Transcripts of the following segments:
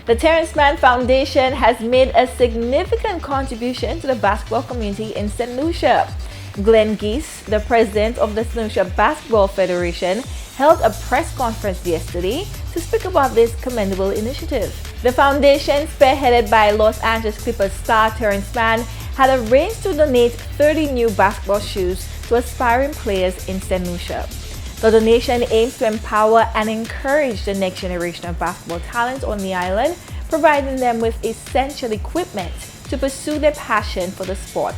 The Terance Mann Foundation has made a significant contribution to the basketball community in St. Lucia. Glenn Geese, the president of the Lucia Basketball Federation, held a press conference yesterday to speak about this commendable initiative. The foundation, spearheaded by Los Angeles Clippers star Terance Mann, had arranged to donate 30 new basketball shoes to aspiring players in St. Lucia. The donation aims to empower and encourage the next generation of basketball talent on the island, providing them with essential equipment to pursue their passion for the sport.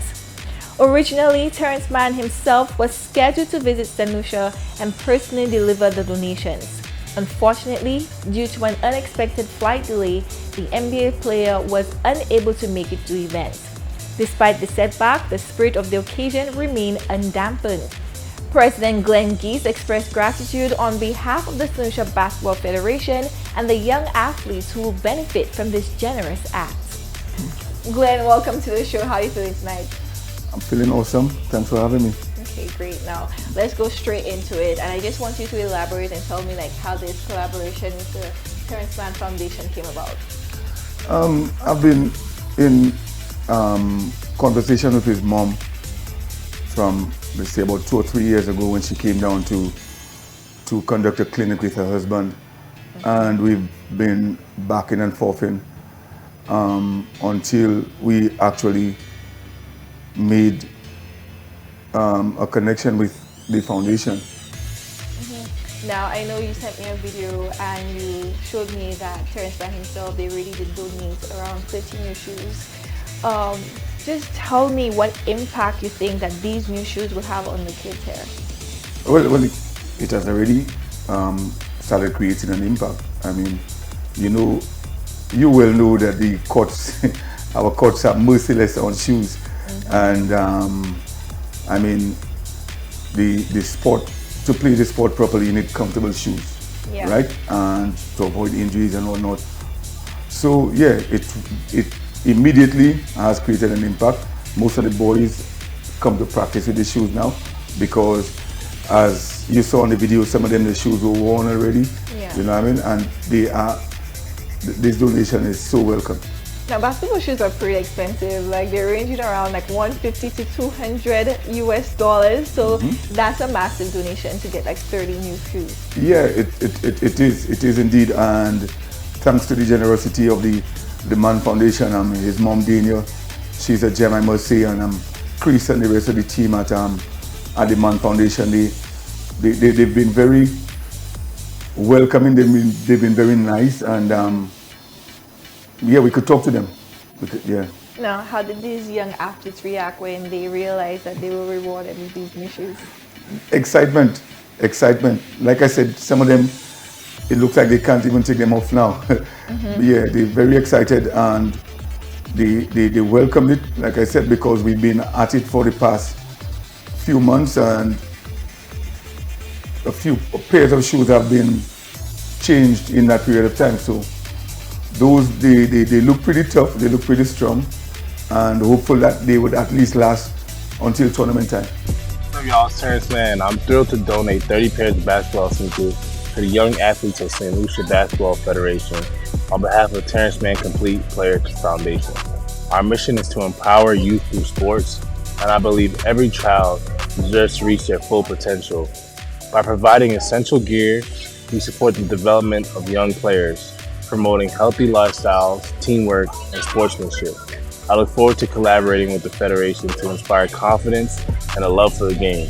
Originally, Terance Mann himself was scheduled to visit St. Lucia and personally deliver the donations. Unfortunately, due to an unexpected flight delay, the NBA player was unable to make it to the event. Despite the setback, the spirit of the occasion remained undampened. President Glenn Geese expressed gratitude on behalf of the Lucia Basketball Federation and the young athletes who will benefit from this generous act. Glenn, welcome to the show. How are you feeling tonight? I'm feeling awesome. Thanks for having me. Okay, great. Now, let's go straight into it. And I just want you to elaborate and tell me how this collaboration with the Terance Mann Foundation came about. I've been in conversation with his mom from, let's say, about 2 or 3 years ago when she came down to conduct a clinic with her husband. And we've been backing and forthing until we actually made a connection with the foundation. Now, I know you sent me a video and you showed me that Terance Mann himself, they really did donate around 30 new shoes. Just tell me what impact you think that these new shoes will have on the kids here. Well, it has already started creating an impact. I mean, you will know that the courts, our courts are merciless on shoes. And I mean, the sport, to play the sport properly, you need comfortable shoes, right? And to avoid injuries and whatnot. So yeah, it immediately has created an impact. Most of the boys come to practice with the shoes now because, as you saw in the video, some of them the shoes were worn already. You know what I mean? And this donation is so welcome. Now, basketball shoes are pretty expensive. They're ranging around $150 to $200 US. So that's a massive donation to get 30 new shoes. Yeah, it is indeed. And thanks to the generosity of the Mann Foundation, his mom Dania, she's a gem, I must say, and Chris and the rest of the team at the Mann Foundation, they've been very welcoming. They've been very nice, and yeah, we could talk to them. Now, how did these young athletes react when they realized that they were rewarded with these new shoes? Excitement. Like I said, some of them, it looks like they can't even take them off now. Yeah, they're very excited and they welcomed it, like I said, because we've been at it for the past few months and a few pairs of shoes have been changed in that period of time. So those, they look pretty tough, they look pretty strong, and hopeful that they would at least last until tournament time. What's up, y'all? It's Terance Mann. I'm thrilled to donate 30 pairs of basketball sneakers to the young athletes of St. Lucia Basketball Federation on behalf of Terance Mann Complete Players Foundation. Our mission is to empower youth through sports, and I believe every child deserves to reach their full potential. By providing essential gear, we support the development of young players, promoting healthy lifestyles, teamwork, and sportsmanship. I look forward to collaborating with the Federation to inspire confidence and a love for the game,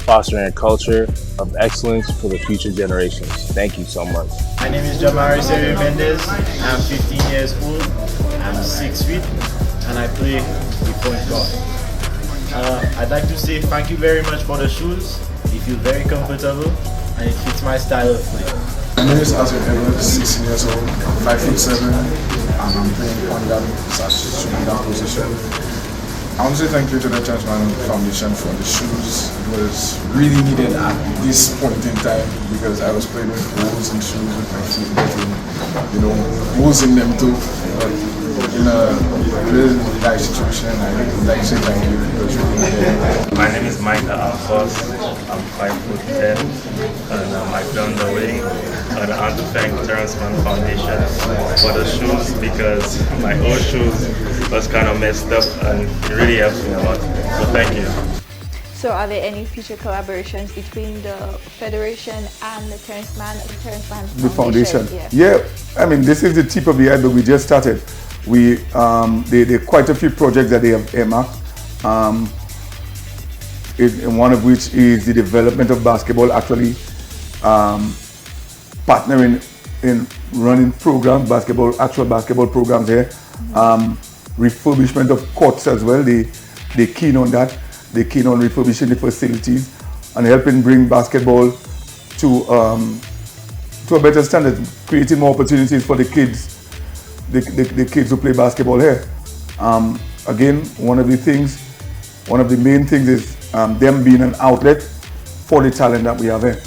fostering a culture of excellence for the future generations. Thank you so much. My name is Jamari Serio Mendez. I'm 15 years old. I'm 6 feet, and I play the point guard. I'd like to say thank you very much for the shoes. They feel very comfortable, and it fits my style of play. My name is Azul Edward, 16 years old, 5'7", and I'm playing point guard / shooting guard position. I want to say thank you to the Terance Mann Foundation for the shoes. It was really needed at this point in time because I was playing with holes in shoes with my feet getting, holes in them too. but in a really nice situation, I'd like to say thank you because you're there. My name is Mike Alphonse. I'm 5'10", and I've been on the way. And I want to thank Terance Mann Foundation for the shoes because my old shoes was kind of messed up, and it really helps me a lot. So thank you. So are there any future collaborations between the Federation and the Terance Mann Foundation? The foundation. Yeah. I mean, this is the tip of the iceberg. We just started. There are quite a few projects that they have earmarked. One of which is the development of basketball, actually partnering in running programs, actual basketball programs here. Refurbishment of courts as well. They're keen on that. They're keen on refurbishing the facilities and helping bring basketball to a better standard, creating more opportunities for the kids who play basketball here. Again, one of the main things is them being an outlet for the talent that we have here.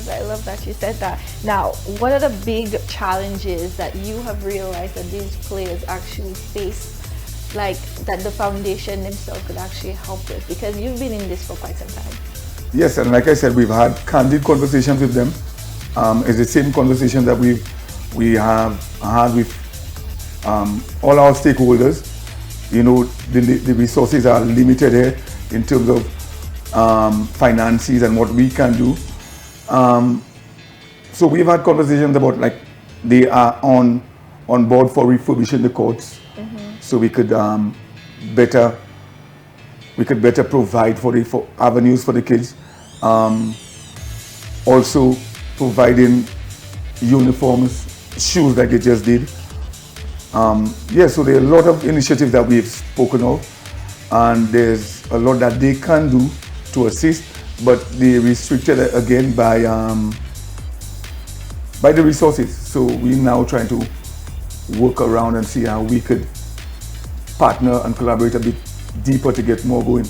I love that you said that. Now, what are the big challenges that you have realized that these players actually face, like that the foundation themselves could actually help with? Because you've been in this for quite some time. Yes, and like I said, we've had candid conversations with them. It's the same conversation that we have had with all our stakeholders. You know, the resources are limited here in terms of finances and what we can do. So we've had conversations about, like, they are on board for refurbishing the courts, so we could better provide for avenues for the kids. Also providing uniforms, shoes like they just did. So there are a lot of initiatives that we've spoken of, and there's a lot that they can do to assist, but they're restricted again by the resources. So we're now trying to work around and see how we could partner and collaborate a bit deeper to get more going.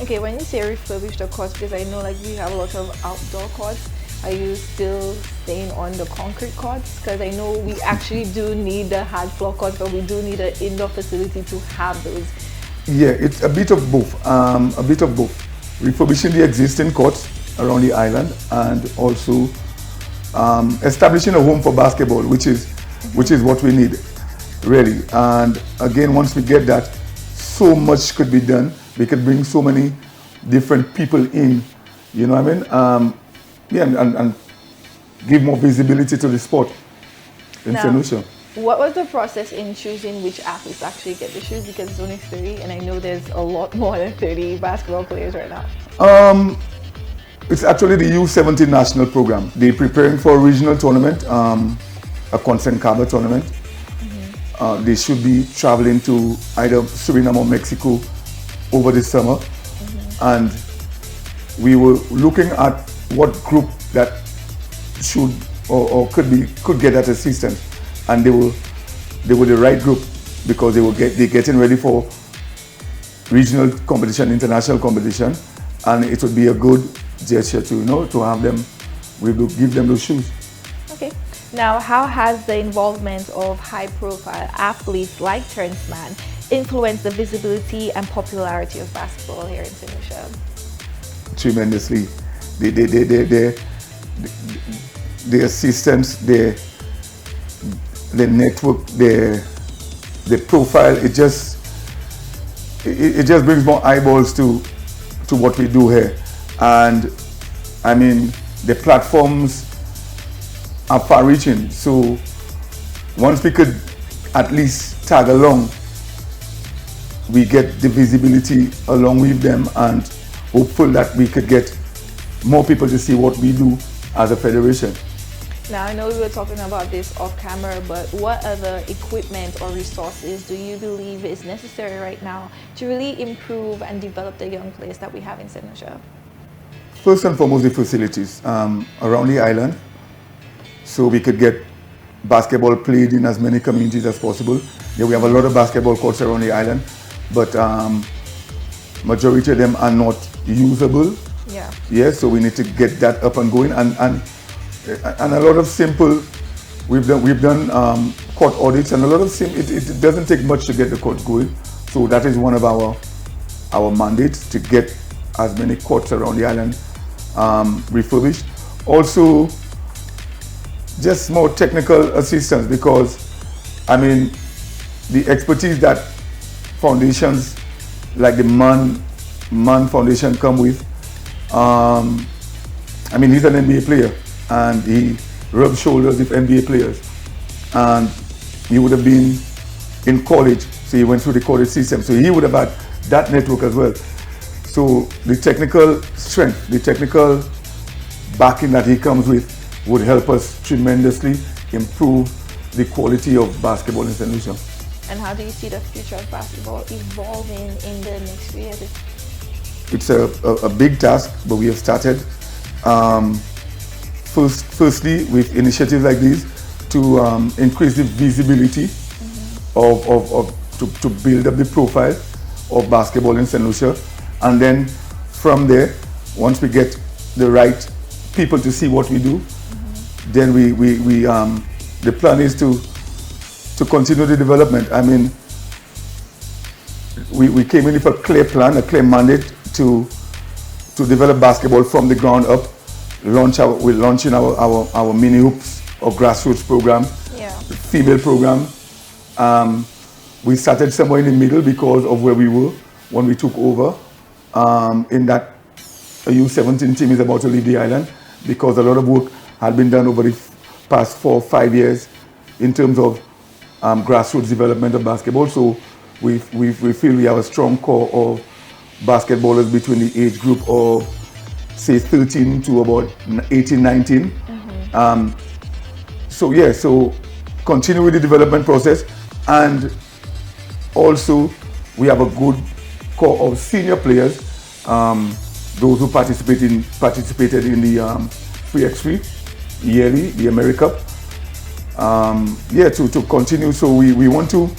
Okay, when you say refurbish the courts, because I know, like, we have a lot of outdoor courts, are you still staying on the concrete courts? Because I know we actually do need the hard floor courts, but we do need an indoor facility to have those. Yeah, it's a bit of both. Refurbishing the existing courts around the island, and also establishing a home for basketball, which is what we need, really. And again, once we get that, so much could be done. We could bring so many different people in, you know what I mean? And give more visibility to the sport in St. Lucia. What was the process in choosing which athletes actually get the shoes? Because it's only 30, and I know there's a lot more than 30 basketball players right now. It's actually the U17 national program. They're preparing for a regional tournament, a Concacaf tournament. They should be traveling to either Suriname or Mexico over the summer. And we were looking at what group that should or could get that assistance, and they were the right group, because they're getting ready for regional competition, international competition, and it would be a good gesture to have them. We will give them those shoes. Okay. Now, how has the involvement of high-profile athletes like Terance Mann influenced the visibility and popularity of basketball here in St. Lucia? Tremendously. The assistance, the network, the profile, it just brings more eyeballs to what we do here. And I mean, the platforms are far-reaching. So once we could at least tag along, we get the visibility along with them, and hopeful that we could get more people to see what we do as a federation. Now, I know we were talking about this off camera, but what other equipment or resources do you believe is necessary right now to really improve and develop the young players that we have in St. Lucia? First and foremost, the facilities around the island, so we could get basketball played in as many communities as possible. Yeah, we have a lot of basketball courts around the island, but majority of them are not usable. Yeah, so we need to get that up and going, and a lot of simple. We've done court audits, and a lot of it doesn't take much to get the court going. So that is one of our mandates, to get as many courts around the island refurbished. Also, just more technical assistance, because I mean, the expertise that foundations like the Mann Foundation come with. I mean, he's an NBA player, and he rubs shoulders with NBA players, and he would have been in college, so he went through the college system, so he would have had that network as well. So the technical strength, the technical backing that he comes with would help us tremendously improve the quality of basketball in St. Lucia. And how do you see the future of basketball evolving in the next few years? It's a big task, but we have started. Firstly, with initiatives like these, to increase the visibility to build up the profile of basketball in St. Lucia, and then from there, once we get the right people to see what we do, then the plan is to continue the development. I mean, we came in with a clear plan, a clear mandate to develop basketball from the ground up. We're launching our mini hoops or grassroots program, the female program. We started somewhere in the middle because of where we were when we took over. In that a U17 team is about to leave the island, because a lot of work had been done over the past 4 or 5 years in terms of grassroots development of basketball. So we feel we have a strong core of basketballers between the age group of, say, 13 to about 18, 19. So continue with the development process, and also we have a good core of senior players, those who participated in the 3x3 yearly, the America Cup. To continue. So we want to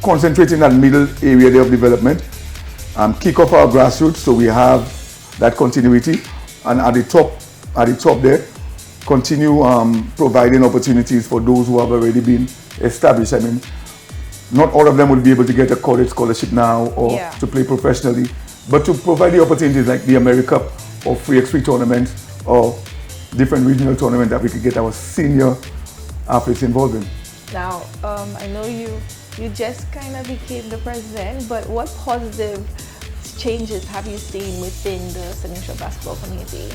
concentrate in that middle area there of development, kick off our grassroots, so we have that continuity, and at the top there, continue providing opportunities for those who have already been established. I mean, not all of them will be able to get a college scholarship now or to play professionally, but to provide the opportunities like the America Cup or 3x3 tournaments or different regional tournaments that we could get our senior athletes involved in. Now, I know you just kind of became the president, but what positive changes have you seen within the St. Lucia basketball community?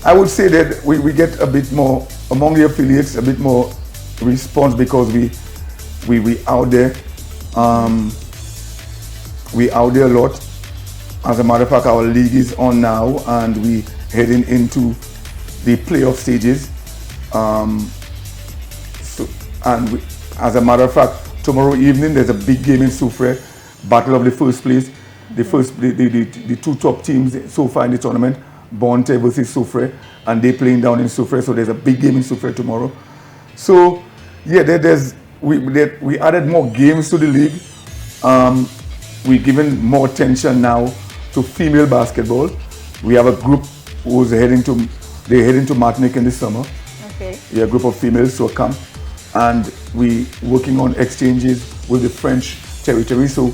I would say that we get a bit more, among the affiliates, a bit more response, because we out there. We out there a lot. As a matter of fact, our league is on now, and we heading into the playoff stages. As a matter of fact, tomorrow evening there's a big game in Soufrière, battle of the first place. The two top teams so far in the tournament, Bonte versus Soufrière, and they're playing down in Soufrière. So there's a big game in Soufrière tomorrow. So yeah, we added more games to the league. We're giving more attention now to female basketball. We have a group who's heading to Martinique in the summer. Okay. Yeah, a group of females who come, and we working on exchanges with the French territory. So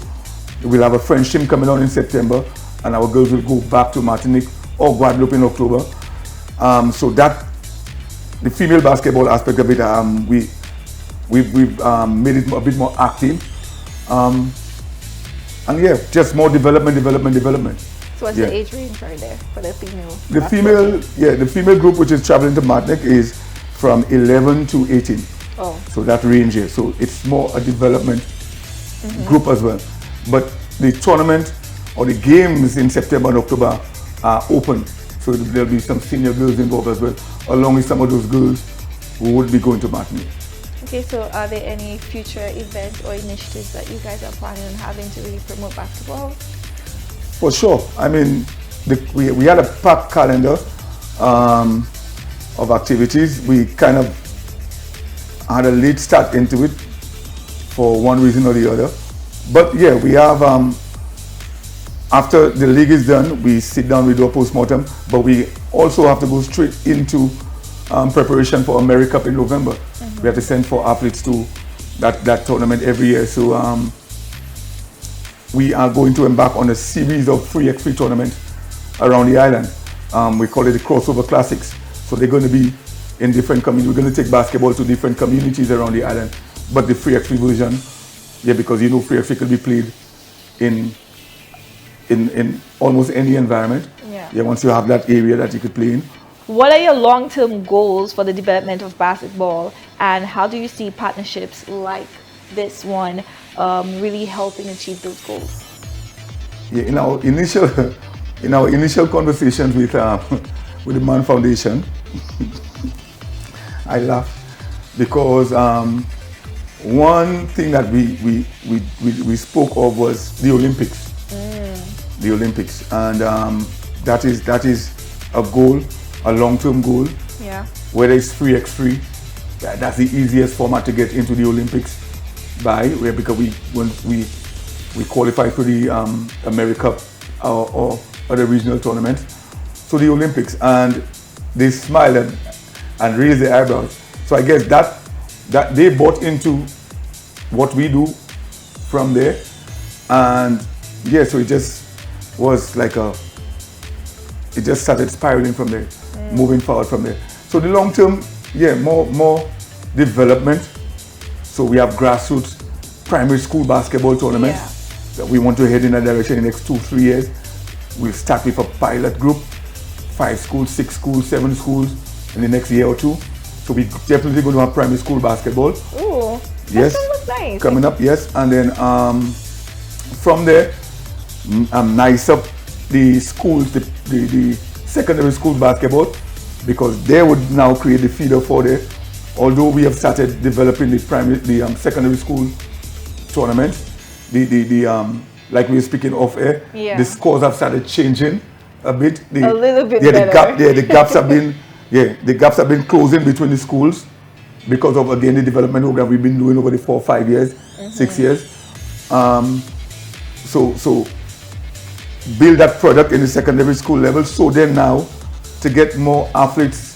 we'll have a French team coming on in September, and our girls will go back to Martinique or Guadeloupe in October. So that the female basketball aspect of it, we've made it a bit more active. And yeah, just more development. So what's the age range right there for the female? The female group which is traveling to Martinique is from 11 to 18. Oh. So that range here. So it's more a development group as well. But the tournament or the games in September and October are open. So there'll be some senior girls involved as well, along with some of those girls who would be going to Martinique. Okay, so are there any future events or initiatives that you guys are planning on having to really promote basketball? For sure. I mean, we had a packed calendar of activities. We kind of had a late start into it for one reason or the other. But yeah, we have, after the league is done, we sit down, we do a post-mortem, but we also have to go straight into preparation for AmeriCup in November. We have to send 4 athletes to that tournament every year. So we are going to embark on a series of 3x3 tournaments around the island. We call it the Crossover Classics. So they're going to be in different communities. We're going to take basketball to different communities around the island. But the 3x3 version, because 3x3 could be played in almost any environment. Once you have that area that you could play in. What are your long-term goals for the development of basketball, and how do you see partnerships like this one really helping achieve those goals? In our initial conversations with the Mann Foundation, I laugh because one thing that we spoke of was the Olympics. The Olympics, and that is a goal, a long-term goal. Whether it's 3x3, that's the easiest format to get into the Olympics because we qualify for the AmeriCup or other regional tournaments. So the Olympics, and they smiled and raised their eyebrows. So I guess that they bought into what we do from there, and so it just was like it just started spiraling from there, moving forward from there. So the long term, more development. So we have grassroots primary school basketball tournaments that we want to head in that direction in the next 2-3 years. We'll start with a pilot group, 5 schools, 6 schools, 7 schools in the next year or 2. So we definitely going to have primary school basketball. Ooh, yes, that looks nice. Coming up, yes, and then from there, nice up the schools, the secondary school basketball, because they would now create the feeder for there. Although we have started developing the secondary school tournament, like we were speaking off air, the scores have started changing a bit. A little bit better. The gaps have been closing between the schools because of, again, the development program we've been doing over the 4 or 5 years, 6 years. So build that product in the secondary school level, so then now to get more athletes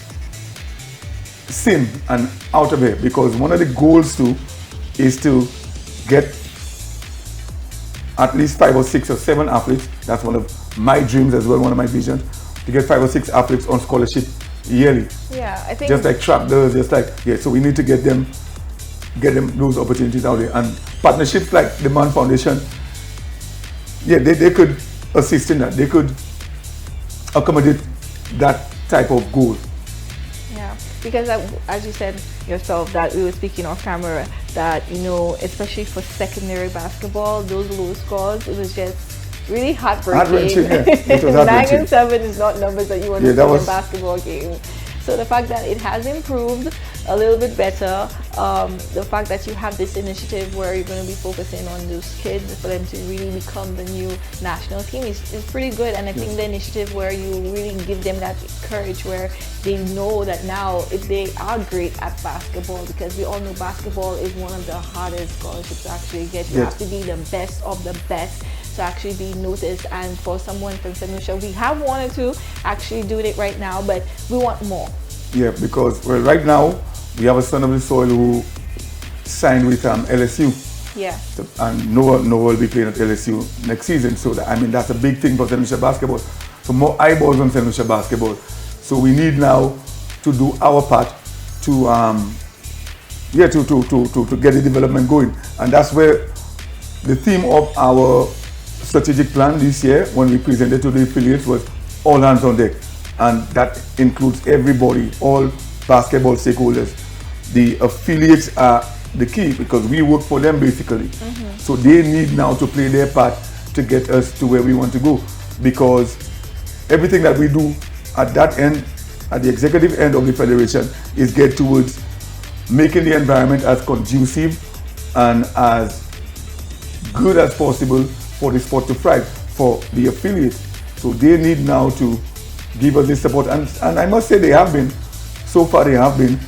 in and out of here, because one of the goals too is to get at least 5 or 6 or 7 athletes. That's one of my dreams as well, one of my visions, to get 5 or 6 athletes on scholarship yearly. I think just like track does, so we need to get them those opportunities out there, and partnerships like the Mann Foundation, they could assist in that. They could accommodate that type of goal. Because as you said yourself, that we were speaking off camera, that especially for secondary basketball, those low scores, it was just really heartbreaking. It was 9 and 7 is not numbers that you want to see in a basketball game. So the fact that it has improved a little bit better, the fact that you have this initiative where you're going to be focusing on those kids for them to really become the new national team is pretty good. And I think the initiative where you really give them that courage, where they know that now if they are great at basketball, because we all know basketball is one of the hardest scholarships to actually get. You have to be the best of the best to actually be noticed. And for someone from St. Lucia, we have 1 or 2 actually doing it right now, but we want more. Because right now we have a son of the soil who signed with LSU. And Noah will be playing at LSU next season. So that's a big thing for St. Lucia basketball. So more eyeballs on St. Lucia basketball. So we need now to do our part to get the development going. And that's where the theme of our strategic plan this year, when we presented to the affiliates, was all hands on deck. And that includes everybody, all basketball stakeholders. The affiliates are the key because we work for them basically. So they need now to play their part to get us to where we want to go, because everything that we do at that end, at the executive end of the federation, is get towards making the environment as conducive and as good as possible for the sport to thrive for the affiliates. So they need now to give us this support, and I must say they have been. So far they have been.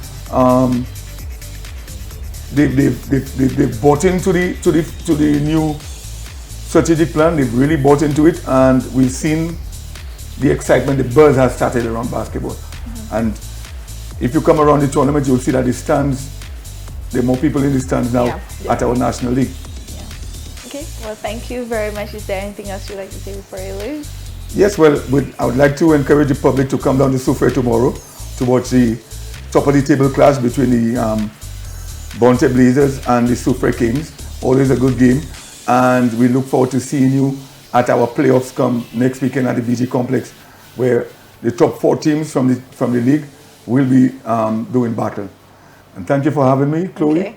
They've bought into the new strategic plan. They've really bought into it, and we've seen the excitement, the buzz has started around basketball. And if you come around the tournament, you'll see that the stands, there are more people in the stands now at our National League. Okay, well, thank you very much. Is there anything else you'd like to say before you leave? Yes, well, I would like to encourage the public to come down to Soufriere tomorrow to watch the top of the table clash between the Bonte Blazers and the Soufriere Kings. Always a good game, and we look forward to seeing you at our playoffs come next weekend at the BG Complex, where the top 4 teams from the league will be doing battle. And thank you for having me, Chloe. Okay.